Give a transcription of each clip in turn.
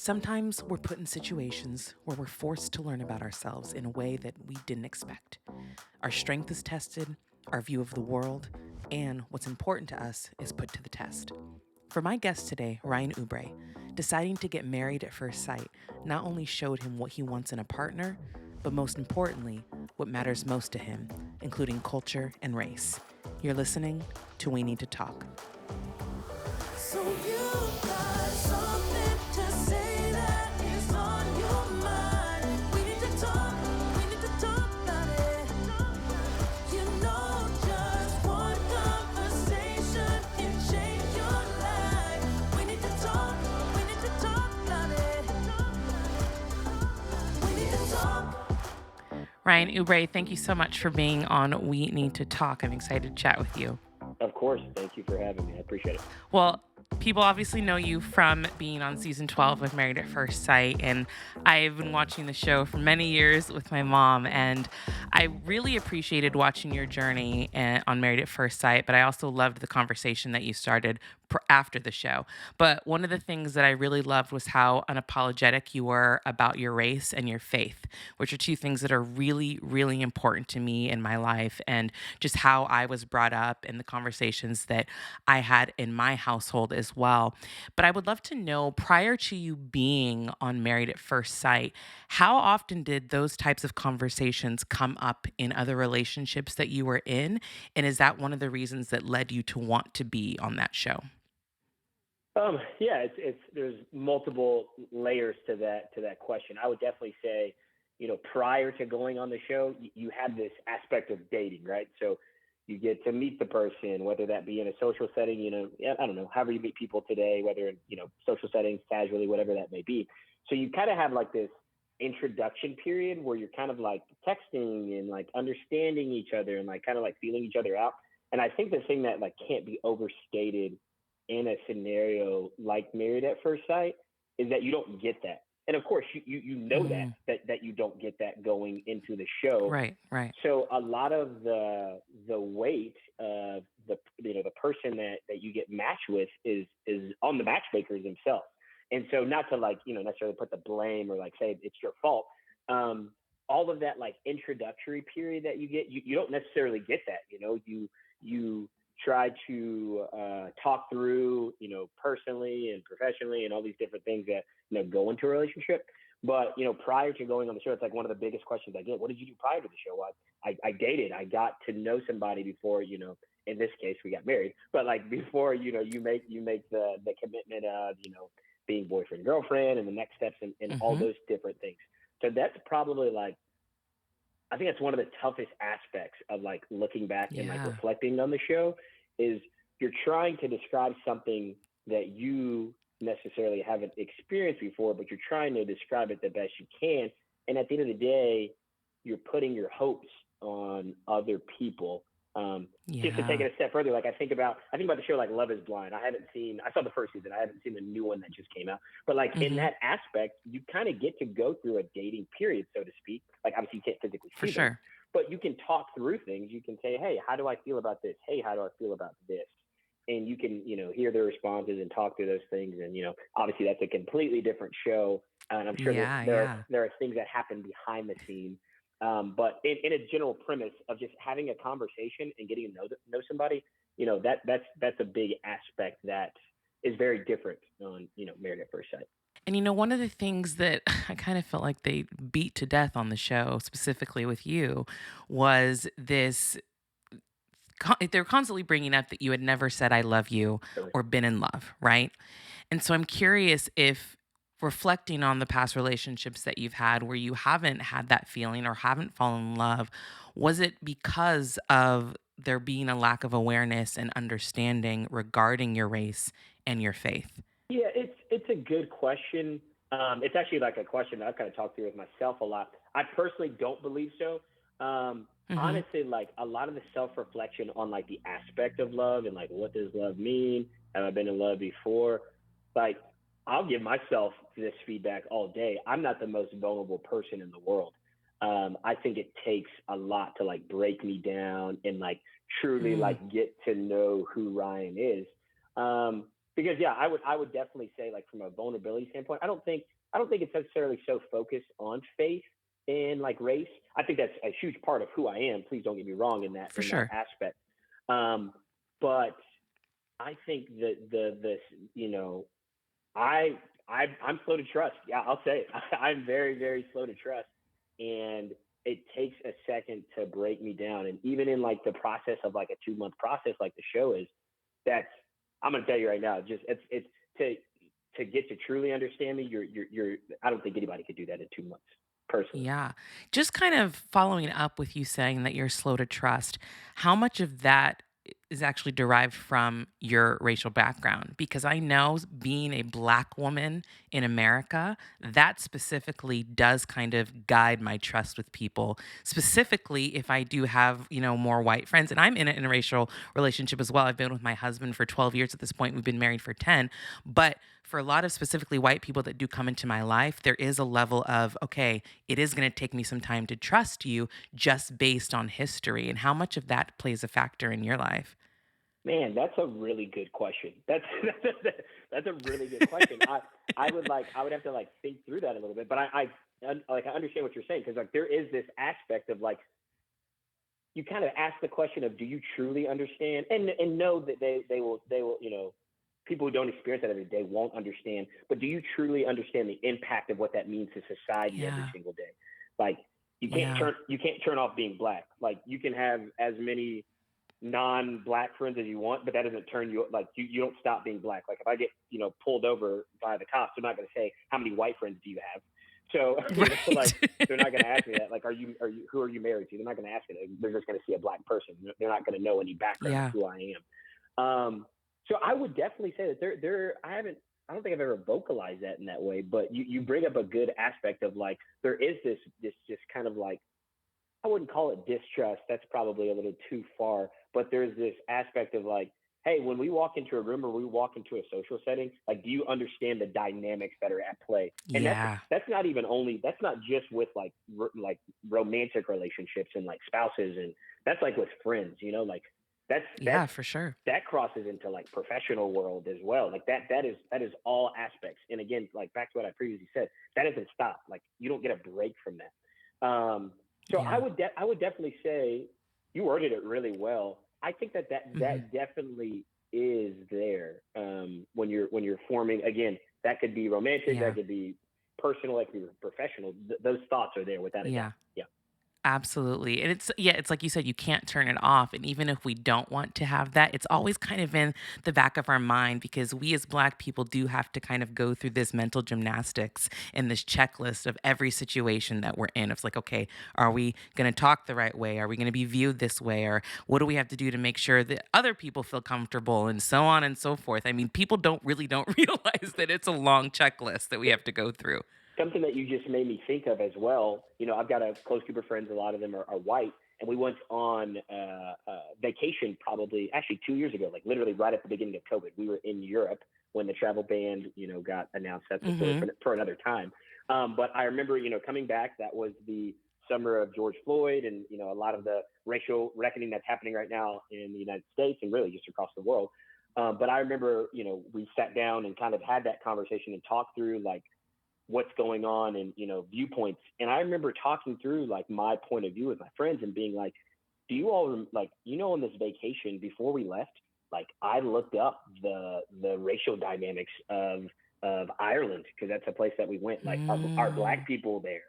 Sometimes we're put in situations where we're forced to learn about ourselves in a way that we didn't expect. Our strength is tested, our view of the world, and what's important to us is put to the test. For my guest today, Ryan Oubre, deciding to get married at first sight not only showed him what he wants in a partner, but most importantly, what matters most to him, including culture and race. You're listening to We Need to Talk. So you got something to say that is on your mind. We need to talk about it. You know, just one conversation can change your life. We need to talk about it. We need to talk. Ryan Oubre, thank you so much for being on We Need to Talk. I'm excited to chat with you. Of course. Thank you for having me. I appreciate it. Well, people obviously know you from being on season 12 of Married at First Sight, and I've been watching the show for many years with my mom, and I really appreciated watching your journey on Married at First Sight, but I also loved the conversation that you started after the show. But one of the things that I really loved was how unapologetic you were about your race and your faith, which are two things that are really, really important to me in my life, and just how I was brought up and the conversations that I had in my household as well. But I would love to know, prior to you being on Married at First Sight, how often did those types of conversations come up in other relationships that you were in? And is that one of the reasons that led you to want to be on that show? Yeah, it's there's multiple layers to that question. I would definitely say, prior to going on the show, you had this aspect of dating, right? So you get to meet the person, whether that be in a social setting, yeah, I don't know, however you meet people today, whether in, social settings, casually, whatever that may be. So you kind of have like this introduction period where you're kind of like texting and like understanding each other and like kind of like feeling each other out. And I think the thing that like can't be overstated in a scenario like Married at First Sight is that you don't get that. And of course, you know that, Mm, that you don't get that going into the show. right, right. So a lot of the weight of the person that you get matched with is on the matchmakers themselves. And so not to like necessarily put the blame or like say it's your fault. Um, all of that like introductory period that you get, you don't necessarily get that. You try to talk through personally and professionally and all these different things that go into a relationship. But prior to going on the show, it's like one of the biggest questions I get. What did you do prior to the show? Well, I dated. I got to know somebody before. In this case, we got married. But like before, you make the commitment of being boyfriend girlfriend and the next steps and all Hmm. those different things. So that's probably like I think that's one of the toughest aspects of like looking back and like Yeah. reflecting on the show is you're trying to describe something that you necessarily haven't experienced before, but you're trying to describe it the best you can. And at the end of the day, you're putting your hopes on other people. Just to take Yeah. it a step further, like I think about the show like Love Is Blind. I saw the first season. I haven't seen the new one that just came out. But like in Hmm. that aspect, you kind of get to go through a dating period, so to speak. Like obviously you can't physically For see them, sure. but you can talk through things. You can say, hey, how do I feel about this? Hey, how do I feel about this? And you can, hear their responses and talk through those things. And, obviously that's a completely different show. And I'm sure that Yeah, there are, yeah. there are things that happen behind the scenes. But in a general premise of just having a conversation and getting to know somebody, that's a big aspect that is very different on, Married at First Sight. And one of the things that I kind of felt like they beat to death on the show, specifically with you, was this. They're constantly bringing up that you had never said "I love you" Really. or been in love, right? And so I'm curious if reflecting on the past relationships that you've had where you haven't had that feeling or haven't fallen in love, was it because of there being a lack of awareness and understanding regarding your race and your faith? Yeah, it's a good question. It's actually like a question that I've kind of talked through with myself a lot. I personally don't believe so. Hmm. Honestly, like a lot of the self reflection on like the aspect of love and like what does love mean? Have I been in love before? Like I'll give myself this feedback all day. I'm not the most vulnerable person in the world. I think it takes a lot to like break me down and like truly Mm, like get to know who Ryan is. because yeah, I would definitely say like from a vulnerability standpoint, I don't think it's necessarily so focused on faith and like race. I think that's a huge part of who I am. Please don't get me wrong in that For in that sure. aspect. Um, but I think that the you know I I'm slow to trust. Yeah, I'll say it. I'm very slow to trust, and it takes a second to break me down. And even in like the process of like a 2 month process, like the show is, that's I'm gonna tell you right now. Just it's to get to truly understand me. You're. I don't think anybody could do that in 2 months, personally. Yeah. Just kind of following up with you saying that you're slow to trust, how much of that is actually derived from your racial background? Because I know being a black woman in America, that specifically does kind of guide my trust with people. Specifically, if I do have, more white friends, and I'm in an interracial relationship as well. I've been with my husband for 12 years at this point. We've been married for 10. But for a lot of specifically white people that do come into my life, there is a level of, okay, it is going to take me some time to trust you just based on history. And how much of that plays a factor in your life? Man, that's a really good question. That's that's a really good question. I would have to like think through that a little bit, but like I understand what you're saying, because like there is this aspect of like you kind of ask the question of, do you truly understand, and know that they will people who don't experience that every day won't understand, but do you truly understand the impact of what that means to society every Yeah. single day? Like Yeah. you can't turn off being black. Like you can have as many non-black friends as you want, but that doesn't turn you like you don't stop being black. Like if I get pulled over by the cops, they're not going to say how many white friends do you have. So like Right. they're not going to ask me that. Like are you who are you married to? They're not going to ask me that. They're just going to see a black person. They're not going to know any background of Yeah. who I am. So I would definitely say that I don't think I've ever vocalized that in that way, but you bring up a good aspect of like there is this just kind of like, I wouldn't call it distrust. That's probably a little too far. But there's this aspect of like, hey, when we walk into a room or we walk into a social setting, like, do you understand the dynamics that are at play? And Yeah. that's not just with like romantic relationships and like spouses, and that's like with friends. Like that's Yeah, for sure. that crosses into like professional world as well. Like that is all aspects. And again, like back to what I previously said, that doesn't stop. Like you don't get a break from that. So I Yeah. would I would definitely say you worded it really well. I think Hmm. that definitely is there, when you're forming. Again, that could be romantic, that Yeah. could be personal, that could be professional. Those thoughts are there without a doubt. Yeah. Yeah. Absolutely. And it's, yeah, it's like you said, you can't turn it off. And even if we don't want to have that, it's always kind of in the back of our mind, because we as Black people do have to kind of go through this mental gymnastics and this checklist of every situation that we're in. It's like, okay, are we going to talk the right way? Are we going to be viewed this way? Or what do we have to do to make sure that other people feel comfortable, and so on and so forth? I mean, people don't realize that it's a long checklist that we have to go through. Something that you just made me think of as well. I've got a close group of friends. A lot of them are white, and we went on vacation probably actually 2 years ago, like literally right at the beginning of COVID. We were in Europe when the travel ban, got announced. That's a story Hmm. for another time. But I remember, coming back. That was the summer of George Floyd, and a lot of the racial reckoning that's happening right now in the United States and really just across the world. But I remember, we sat down and kind of had that conversation and talked through like what's going on and viewpoints. And I remember talking through like my point of view with my friends and being like, do you all like, on this vacation before we left, like I looked up the racial dynamics of Ireland, because that's a place that we went. Like, are Mm. black people there?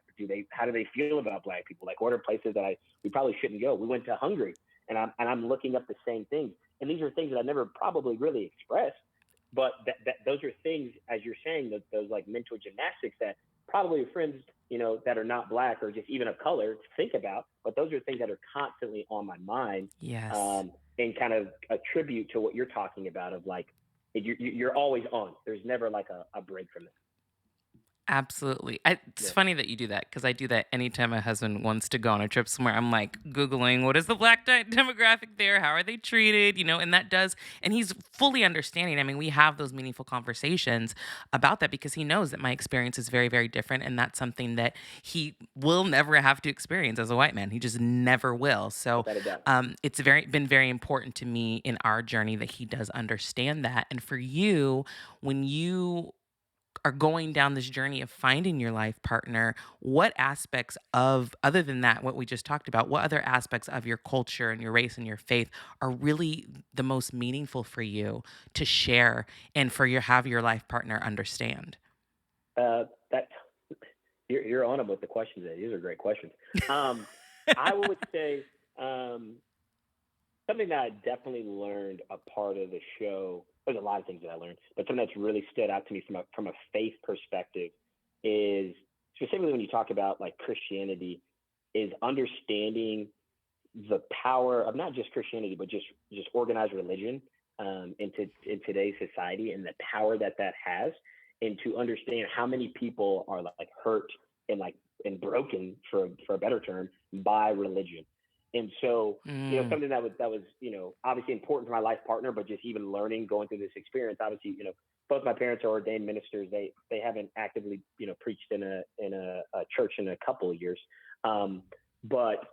How do they feel about black people? Like, what are places that we probably shouldn't go? We went to Hungary, and I'm looking up the same things. And these are things that I never probably really expressed, but those are things, as you're saying, that those like mental gymnastics that probably your friends, that are not black or just even of color think about. But those are things that are constantly on my mind, Yes. and kind of attribute to what you're talking about of like you're always on. There's never like a break from that. Absolutely. It's Yeah, funny that you do that because I do that anytime my husband wants to go on a trip somewhere. I'm like Googling what is the demographic there? How are they treated? And that does, and he's fully understanding. I mean, we have those meaningful conversations about that because he knows that my experience is very, very different. And that's something that he will never have to experience as a white man. He just never will. So without a doubt. it's been very important to me in our journey that he does understand that. And for you, when you are going down this journey of finding your life partner, what aspects of, other than that, what we just talked about, what other aspects of your culture and your race and your faith are really the most meaningful for you to share and for your have your life partner understand? That you're on them with the questions. There. These are great questions. Um, I would say um, something that I definitely learned a part of the show. There's a lot of things that I learned, but something that's really stood out to me from a faith perspective is specifically when you talk about like Christianity, is understanding the power of not just Christianity, but just organized religion in today's society, and the power that that has, and to understand how many people are like hurt and like and broken, for a better term, by religion. And so, Mm, something that was obviously important for my life partner, but just even learning, going through this experience. Obviously, both my parents are ordained ministers. They haven't actively preached in a church in a couple of years, um, but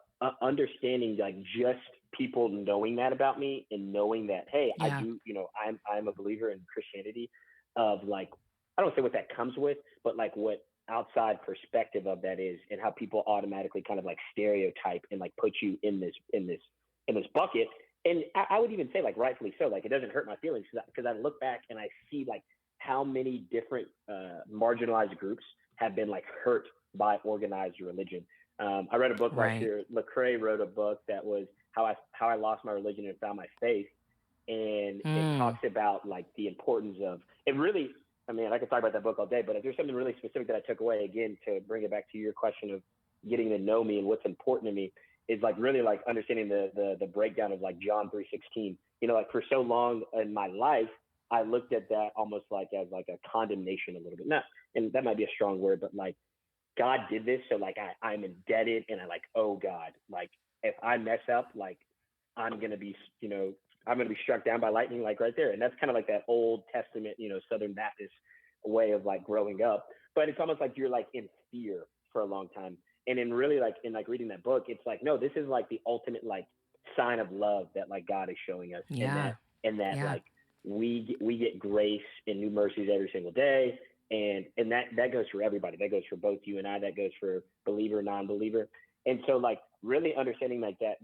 understanding like just people knowing that about me, and knowing that, hey, I yeah, do, I'm a believer in Christianity, of like, I don't say what that comes with, but like what outside perspective of that is, and how people automatically kind of like stereotype and like put you in this bucket. And I would even say, like, rightfully so. Like, it doesn't hurt my feelings, because I look back and I see like how many different marginalized groups have been like hurt by organized religion. I read a book last right. year. Lecrae wrote a book that was how I lost my religion and found my faith, and it Mm, talks about like the importance of it. Really, I mean, I could talk about that book all day, but if there's something really specific that I took away, again, to bring it back to your question of getting to know me and what's important to me, is like really like understanding the breakdown of like John 3:16. Like, for so long in my life, I looked at that almost like as like a condemnation a little bit. Not, and that might be a strong word, but like, God did this, so like I'm indebted, and I like, oh God, like if I mess up, like I'm gonna be, I'm gonna be struck down by lightning, like right there. And that's kind of like that Old Testament, Southern Baptist way of like growing up. But it's almost like you're like in fear for a long time. And in really like in like reading that book, it's like, no, this is like the ultimate like sign of love that like God is showing us, and that yeah, yeah, like we get grace and new mercies every single day, and that goes for everybody. That goes for both you and I. That goes for believer, non-believer. And so, like, really understanding like that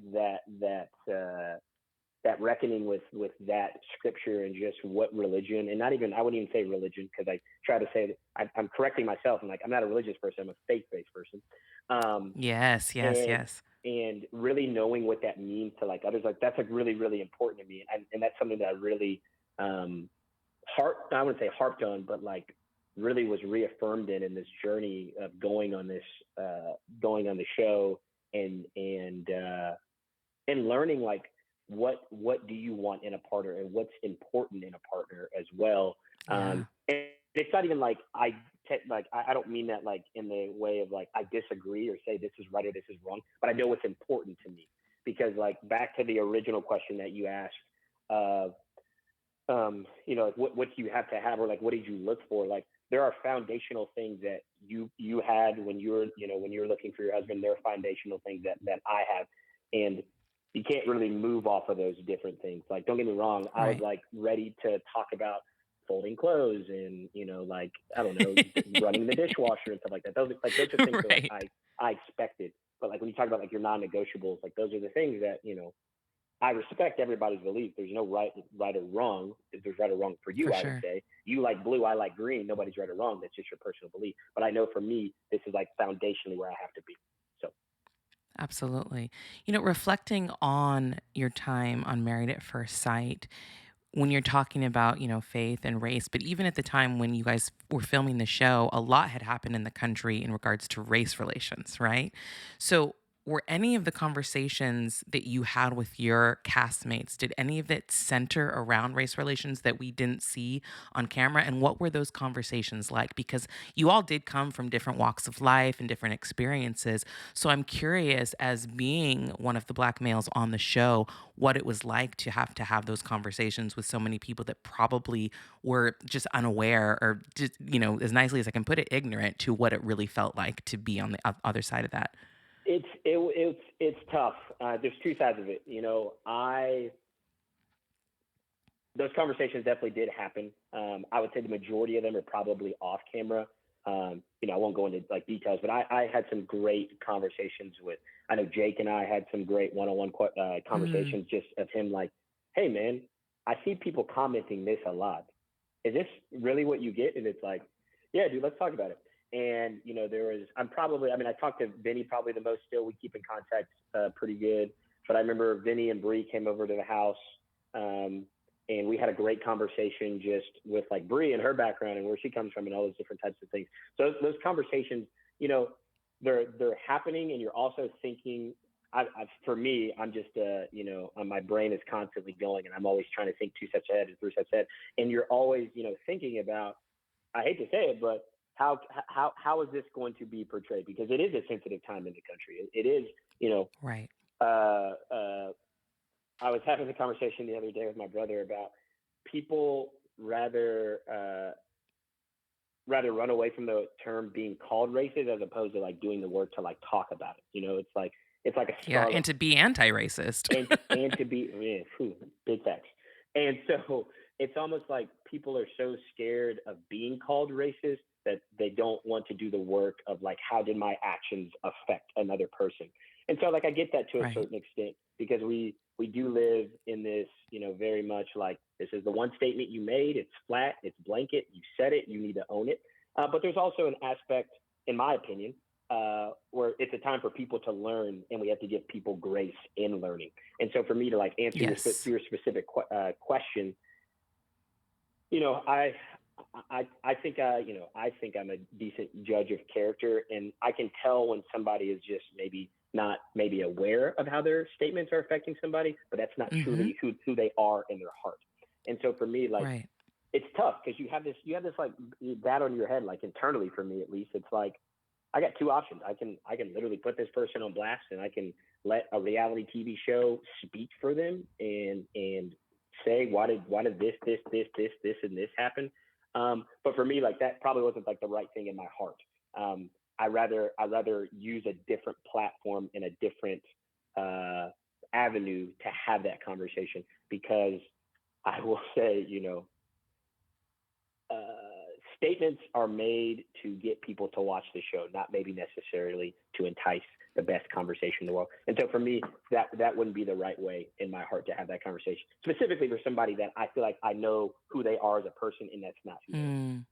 reckoning with that scripture, and just what religion, and not even, I wouldn't even say religion, because I try to say that I'm correcting myself. I'm like, I'm not a religious person. I'm a faith-based person. Um, yes, yes, and yes, and really knowing what that means to like others, like that's like really really important to me, and that's something that I really um I wouldn't say harped on, but like really was reaffirmed in this journey of going on the show, and learning like what do you want in a partner, and what's important in a partner as well. yeah, And it's not even like I don't mean that like in the way of like I disagree or say this is right or this is wrong, but I know what's important to me, because like back to the original question that you asked of like what do you have to have, or like what did you look for? Like, there are foundational things that you had when you were when you were looking for your husband. There are foundational things that I have, and you can't really move off of those different things. Like, don't get me wrong, I was right. like ready to talk about folding clothes, and like, I don't know, running the dishwasher and stuff like that. Those are things that like Right. I expected. But like when you talk about like your non-negotiables, like those are the things that I respect everybody's belief. There's no right or wrong. If there's right or wrong for For you, I would sure. say you like blue, I like green. Nobody's right or wrong. That's just your personal belief. But I know for me, this is like foundationally where I have to be. So Absolutely. Reflecting on your time on Married at First Sight, when you're talking about, faith and race, but even at the time when you guys were filming the show, a lot had happened in the country in regards to race relations, right? So, were any of the conversations that you had with your castmates, did any of it center around race relations that we didn't see on camera? And what were those conversations like? Because you all did come from different walks of life and different experiences. So I'm curious, as being one of the Black males on the show, what it was like to have those conversations with so many people that probably were just unaware, or just, as nicely as I can put it, ignorant to what it really felt like to be on the other side of that. It's tough. There's two sides of it. I those conversations definitely did happen. I would say the majority of them are probably off camera. I won't go into like details, but I had some great conversations with. I know Jake and I had some great one-on-one Mm, conversations, just of him like, "Hey man, I see people commenting this a lot. Is this really what you get?" And it's like, "Yeah, dude, let's talk about it." And I talked to Vinny probably the most still. We keep in contact pretty good. But I remember Vinny and Bree came over to the house, um, and we had a great conversation just with like Bree and her background and where she comes from and all those different types of things. So those conversations, you know, they're happening, and you're also thinking. For me, I'm just my brain is constantly going, and I'm always trying to think two steps ahead and three steps ahead, and you're always thinking about. I hate to say it, but how is this going to be portrayed? Because it is a sensitive time in the country. It is, you know, right. uh, uh, I was having a conversation the other day with my brother about people rather run away from the term being called racist as opposed to like doing the work to like talk about it. It's like a Yeah. scarlet And to be anti racist. and to be big facts. And so it's almost like people are so scared of being called racist that they don't want to do the work of like how did my actions affect another person. And so like I get that to a Right. certain extent because we do live in this very much like this is the one statement you made, it's flat, it's blanket, you said it, you need to own it. But there's also an aspect, in my opinion, where it's a time for people to learn, and we have to give people grace in learning. And so, for me to like answer Yes. your specific question, you know, I. I think I think I'm a decent judge of character, and I can tell when somebody is just maybe not maybe aware of how their statements are affecting somebody, but that's not Hmm. truly who they are in their heart. And so for me, like Right. it's tough because you have this like that on your head, like internally for me at least, it's like I got two options. I can literally put this person on blast, and I can let a reality TV show speak for them and say why did this and this happen. But for me, like that probably wasn't like the right thing in my heart. I rather use a different platform and a different uh, avenue to have that conversation because I will say, uh, statements are made to get people to watch the show, not maybe necessarily to entice the best conversation in the world. And so for me, that wouldn't be the right way in my heart to have that conversation, specifically for somebody that I feel like I know who they are as a person, and that's not who they are. Mm.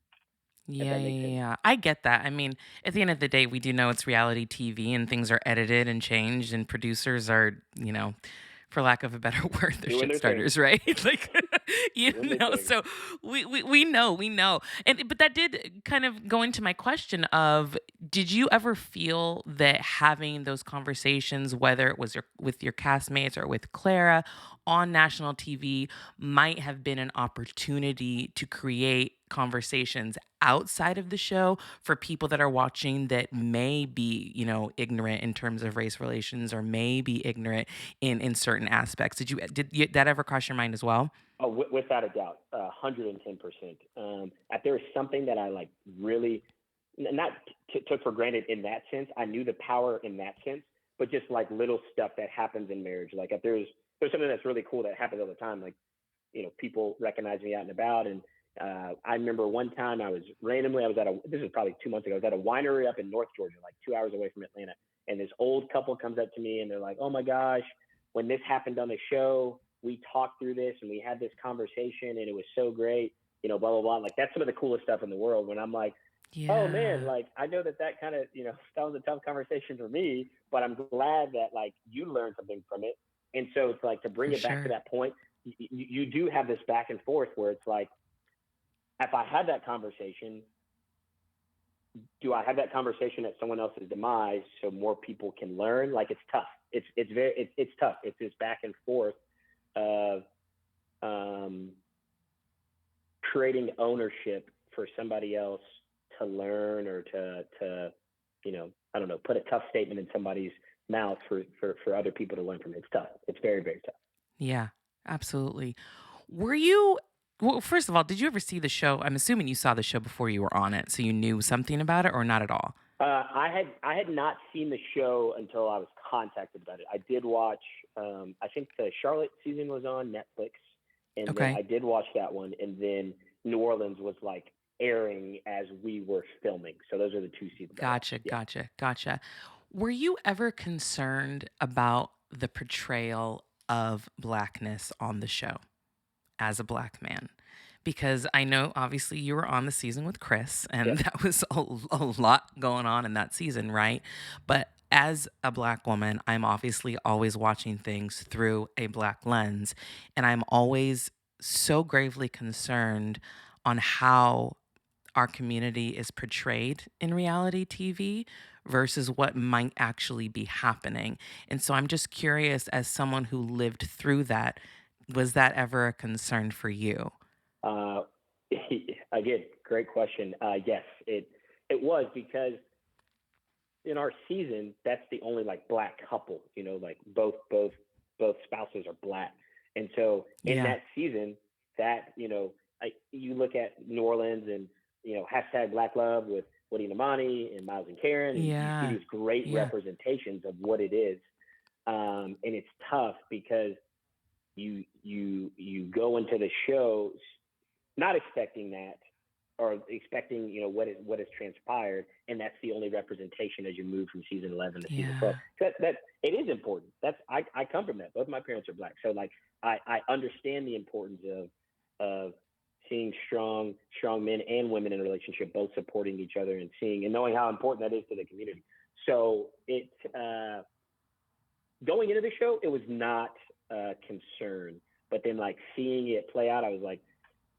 If Yeah, that makes yeah, sense. yeah. I get that. I mean, at the end of the day, we do know it's reality TV and things are edited and changed, and producers are, for lack of a better word, they're Doing shit their thing, starters, right? Like, doing their thing. so we know. And but that did kind of go into my question of, did you ever feel that having those conversations, whether it was with your castmates or with Clara on national TV, might have been an opportunity to create conversations outside of the show for people that are watching that may be, ignorant in terms of race relations, or may be ignorant in certain aspects? Did that ever cross your mind as well? Oh, without a doubt, 110%. If there was something that I like really not took for granted in that sense, I knew the power in that sense, but just like little stuff that happens in marriage. Like if there's something that's really cool that happens all the time, like people recognize me out and about. And I remember one time I was at this was probably 2 months ago. I was at a winery up in North Georgia, like 2 hours away from Atlanta. And this old couple comes up to me and they're like, "Oh my gosh, when this happened on the show, we talked through this and we had this conversation and it was so great, blah, blah, blah." Like that's some of the coolest stuff in the world when I'm like, "Oh man, Yeah, like I know that kind of, that was a tough conversation for me, but I'm glad that like you learned something from it." And so it's like to bring for it back to sure. that point, you do have this back and forth where it's like, if I had that conversation, do I have that conversation at someone else's demise so more people can learn? Like, it's tough. It's tough. It's this back and forth of um, creating ownership for somebody else to learn, or to I don't know, put a tough statement in somebody's mouth for other people to learn from. It's tough. It's very, very tough. Yeah, absolutely. Were you, well, first of all, did you ever see the show? I'm assuming you saw the show before you were on it, so you knew something about it or not at all? I had not seen the show until I was contacted about it. I did watch. I think the Charlotte season was on Netflix, and then Okay. I did watch that one, and then New Orleans was like airing as we were filming. So those are the two seasons I watched. Gotcha, Yeah. gotcha, gotcha. Were you ever concerned about the portrayal of blackness on the show as a black man? Because I know obviously you were on the season with Chris, and Yep. that was a lot going on in that season, right? But as a black woman, I'm obviously always watching things through a black lens, and I'm always so gravely concerned on how our community is portrayed in reality TV versus what might actually be happening. And so I'm just curious, as someone who lived through that, was that ever a concern for you? Uh, Again, great question. Yes, it was, because in our season, that's the only like black couple. Like both spouses are black, and so in Yeah. that season, that you look at New Orleans, and hashtag Black Love with Woody and Amani and Miles and Karen, and you see Yeah. these great Yeah. representations of what it is. And it's tough because you go into the show not expecting that, or expecting what has transpired, and that's the only representation as you move from season 11 to season 12. Yeah. That it is important. I come from that. Both my parents are black, so like I understand the importance of seeing strong men and women in a relationship both supporting each other, and seeing and knowing how important that is to the community. So it going into the show, it was not a concern, but then like seeing it play out, I was like,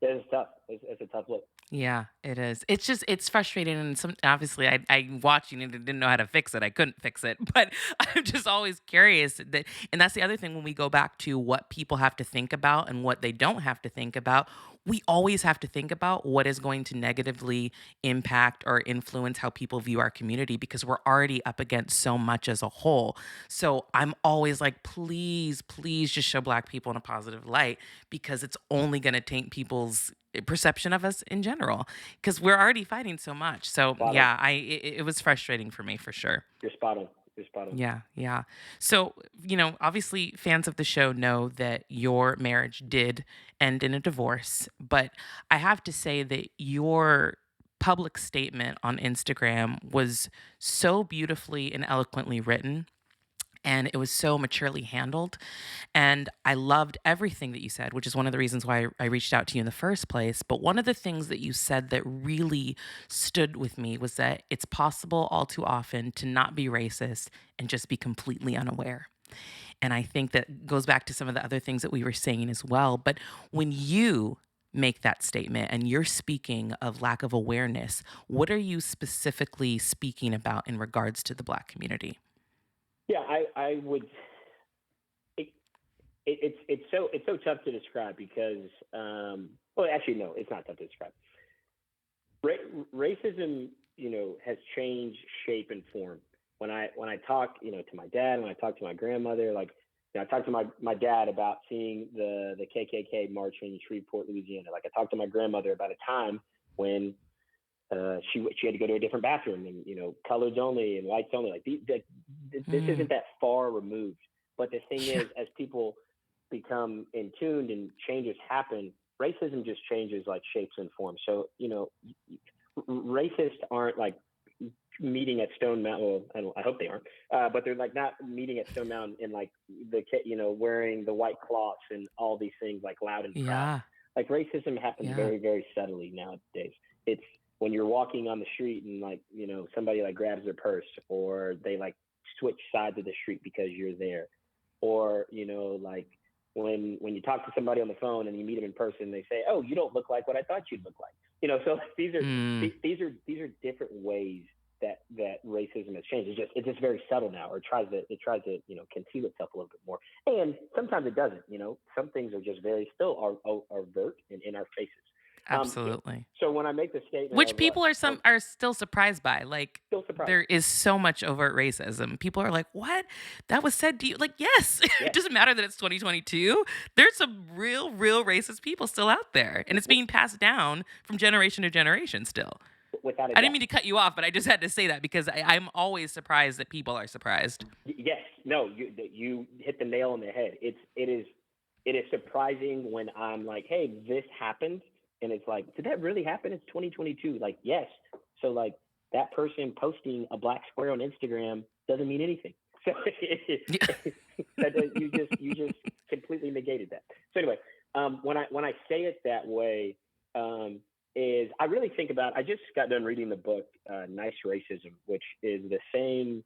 "This is tough. It's a tough look." Yeah, it is. It's just it's frustrating, and some obviously I watching it and didn't know how to fix it. I couldn't fix it, but I'm just always curious that, and that's the other thing when we go back to what people have to think about and what they don't have to think about. We always have to think about what is going to negatively impact or influence how people view our community, because we're already up against so much as a whole. So I'm always like, please, please just show black people in a positive light, because it's only going to taint people's perception of us in general, because we're already fighting so much. So Spot on. yeah, it was frustrating for me for sure. You're spot on. You're spot on. Yeah, yeah. So, obviously fans of the show know that your marriage did end in a divorce, but I have to say that your public statement on Instagram was so beautifully and eloquently written, and it was so maturely handled. And I loved everything that you said, which is one of the reasons why I reached out to you in the first place. But one of the things that you said that really stood with me was that it's possible all too often to not be racist and just be completely unaware. And I think that goes back to some of the other things that we were saying as well. But when you make that statement and you're speaking of lack of awareness, what are you specifically speaking about in regards to the Black community? Yeah, I would. It, it's so tough to describe because well, actually no, it's not tough to describe. Racism, has changed shape and form. When I talk, to my dad, when I talk to my grandmother, like, I talked to my dad about seeing the KKK march in Shreveport, Louisiana. Like, I talked to my grandmother about a time when she had to go to a different bathroom, and coloreds only and whites only. Like, this Mm, isn't that far removed. But the thing yeah. is, as people become in tuned and changes happen, racism just changes like shapes and forms. So racists aren't like meeting at Stone Mountain. Well, I hope they aren't, but they're like not meeting at Stone Mountain in like wearing the white cloths and all these things like loud and proud. Yeah. Like, racism happens Yeah. very, very subtly nowadays. It's when you're walking on the street and like somebody like grabs their purse, or they like switch sides of the street because you're there, or like when you talk to somebody on the phone and you meet them in person, they say, "Oh, you don't look like what I thought you'd look like." So like, Mm, these are different ways that racism has changed. It's just very subtle now, or tries to conceal itself a little bit more, and sometimes it doesn't. Some things are just very still are overt and in our faces. So, absolutely. so when I make the statement Which of like, people are oh, some are still surprised by. Like still surprised. there is so much overt racism. People are like, "What? That was said to you?" Like, yes, it Yes. doesn't matter that it's 2022. There's some real racist people still out there, and it's being passed down from generation to generation still. Without a I didn't doubt. mean to cut you off, but I just had to say that because I'm always surprised that people are surprised. Yes, no, you hit the nail on the head. It is surprising when I'm like, hey, this happened, and it's like, did that really happen? It's 2022. Like, yes. So like that person posting a black square on Instagram doesn't mean anything. So Yeah. you just completely negated that. So anyway, when I say it that way, um, is I really think about. I just got done reading the book Nice Racism, which is the same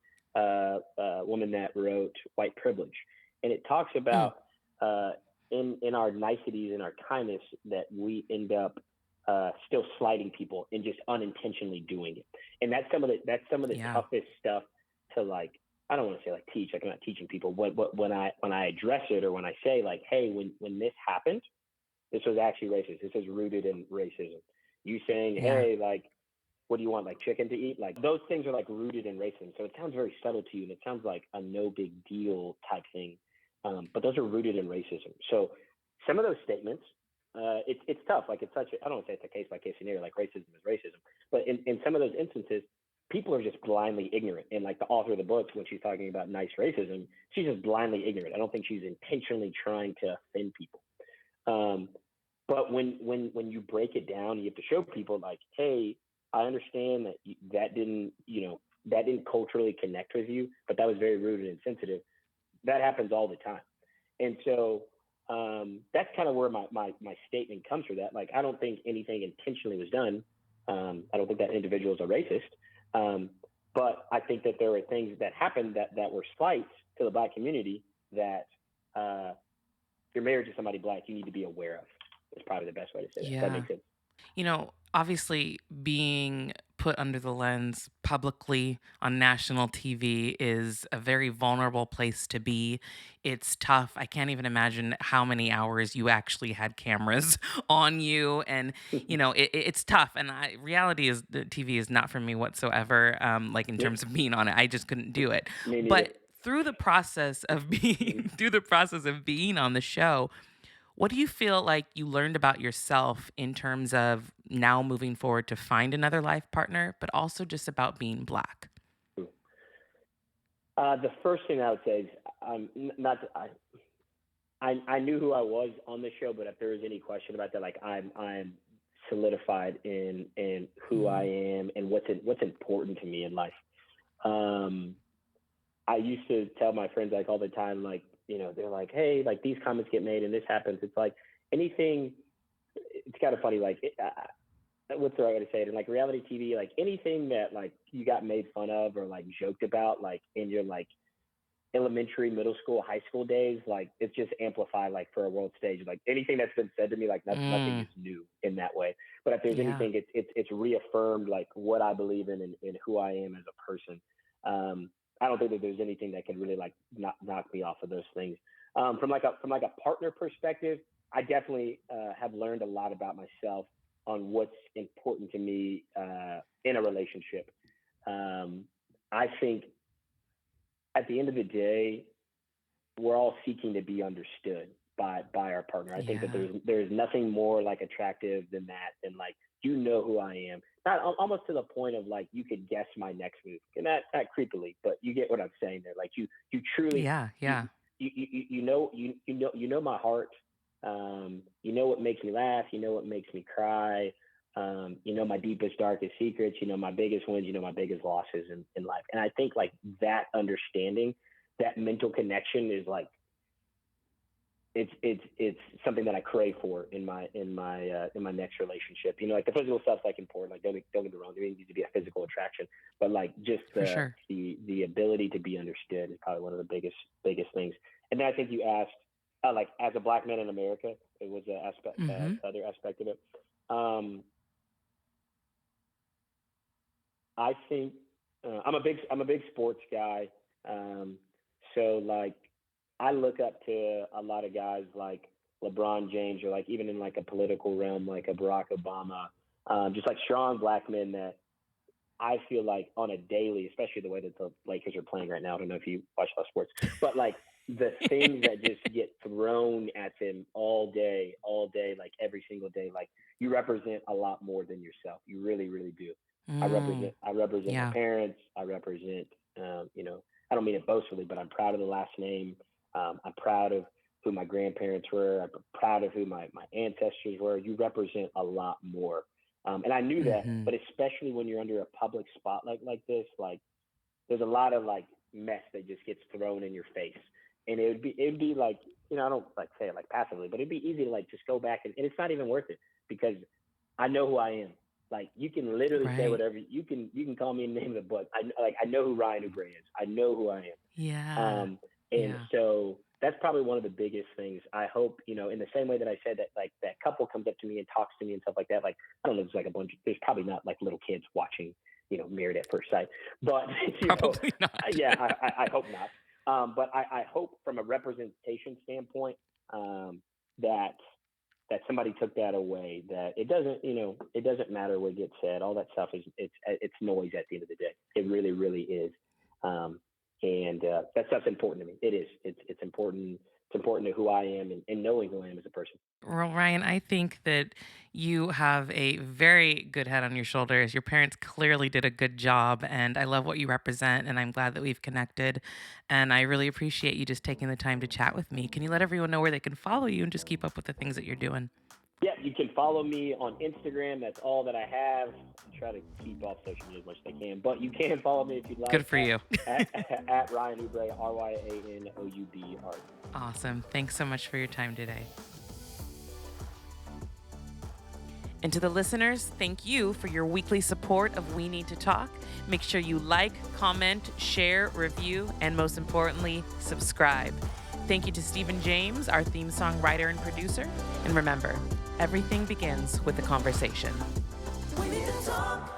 woman that wrote White Privilege, and it talks Mm, about uh, in our niceties and our kindness that we end up still slighting people and just unintentionally doing it, and that's some of the yeah. toughest stuff to like. I don't want to say like teach, like I'm not teaching people. When I address it or when I say like, hey, when this happened, this was actually racist. This is rooted in racism. You saying, Yeah. hey, like what do you want, like chicken to eat? Like those things are like rooted in racism. So it sounds very subtle to you, and it sounds like a no big deal type thing. But those are rooted in racism. So some of those statements, it's tough. Like it's such. I don't want to say it's a case by case scenario. Like racism is racism, but in some of those instances, people are just blindly ignorant. And like the author of the book, when she's talking about nice racism, she's just blindly ignorant. I don't think she's intentionally trying to offend people. Um, but when you break it down, you have to show people like, hey, I understand that that didn't culturally connect with you, but that was very rude and insensitive. That happens all the time, and so that's kind of where my statement comes from. That like I don't think anything intentionally was done. I don't think that individual is a racist, um, but I think that there were things that happened that were slights to the black community that uh, your marriage to somebody black, you need to be aware of. Is probably the best way to say that. Does that Yeah. makes sense? Obviously, being put under the lens publicly on national TV is a very vulnerable place to be. It's tough. I can't even imagine how many hours you actually had cameras on you. And, it's tough. And reality is the TV is not for me whatsoever. Like in Yep. terms of being on it, I just couldn't do it. Me neither. But through the process of Mhm. being on the show, what do you feel like you learned about yourself in terms of now moving forward to find another life partner, but also just about being black? The first thing I would say is not. I knew who I was on the show, but if there was any question about that, like I'm solidified in who I Mm, am and what's important to me in life. Um, I used to tell my friends like all the time, like they're like, hey, like these comments get made and this happens. It's like anything. It's kind of funny, like what's the right way to say it? In like reality TV, like anything that like you got made fun of or like joked about, like in your like elementary, middle school, high school days, like it's just amplified like for a world stage. Like anything that's been said to me, like nothing mm, is new in that way. But if there's yeah. anything, it's reaffirmed like what I believe in and who I am as a person. I don't think that there's anything that can really like knock me off of those things. From like a partner perspective, I definitely have learned a lot about myself on what's important to me in a relationship. Um, I think at the end of the day, we're all seeking to be understood by our partner. I think that Yeah. there's nothing more like attractive than that, than like who I am. Not almost to the point of like you could guess my next move, and not creepily, but you get what I'm saying there. Like you truly Yeah. you Yeah. you know my heart. You know what makes me laugh. You know what makes me cry. You know my deepest, darkest secrets. You know my biggest wins. You know my biggest losses in life. And I think like that understanding, that mental connection is like it's something that I crave for in my next relationship. Like the physical stuff's like important. Like don't get me wrong, there needs to be a physical attraction, but like just For sure. the ability to be understood is probably one of the biggest things. And then I think you asked, like as a black man in America, it was a aspect Hmm. other aspect of it. Um, I think I'm a big sports guy. Um, so like I look up to a lot of guys like LeBron James, or like even in like a political realm, like a Barack Obama, just like strong black men that I feel like on a daily, especially the way that the Lakers are playing right now. I don't know if you watch a lot of sports, but like the things that just get thrown at them all day, like every single day, like you represent a lot more than yourself. You really, really do. Mm, I represent my yeah. parents. I represent, I don't mean it boastfully, but I'm proud of the last name. I'm proud of who my grandparents were. I'm proud of who my ancestors were. You represent a lot more. And I knew that, Hmm. but especially when you're under a public spotlight like this, like there's a lot of like mess that just gets thrown in your face. And it would be like, I don't like say it like passively, but it'd be easy to like just go back and it's not even worth it because I know who I am. Like you can literally say Right. whatever you can call me and name the book. I know who Ryan Oubre is. I know who I am. Yeah. And Yeah. so that's probably one of the biggest things. I hope, in the same way that I said that, like that couple comes up to me and talks to me and stuff like that. Like, I don't know, there's like there's probably not like little kids watching, Married at First Sight, but, Probably not. yeah, I hope not. But I hope from a representation standpoint, that, that somebody took that away, that it doesn't matter what gets said. All that stuff it's noise at the end of the day. It really, really is. Um, and that stuff's important to me. It is. It's important. It's important to who I am and knowing who I am as a person. Well, Ryan, I think that you have a very good head on your shoulders. Your parents clearly did a good job, and I love what you represent, and I'm glad that we've connected. And I really appreciate you just taking the time to chat with me. Can you let everyone know where they can follow you and just keep up with the things that you're doing? Yeah, you can follow me on Instagram. That's all that I have. I try to keep off social media as much as I can, but you can follow me if you'd like Good for you. at Ryan Oubre, RyanOubre. Awesome. Thanks so much for your time today. And to the listeners, thank you for your weekly support of We Need to Talk. Make sure you like, comment, share, review, and most importantly, subscribe. Thank you to Stephen James, our theme song writer and producer. And remember, everything begins with a conversation. We need to talk.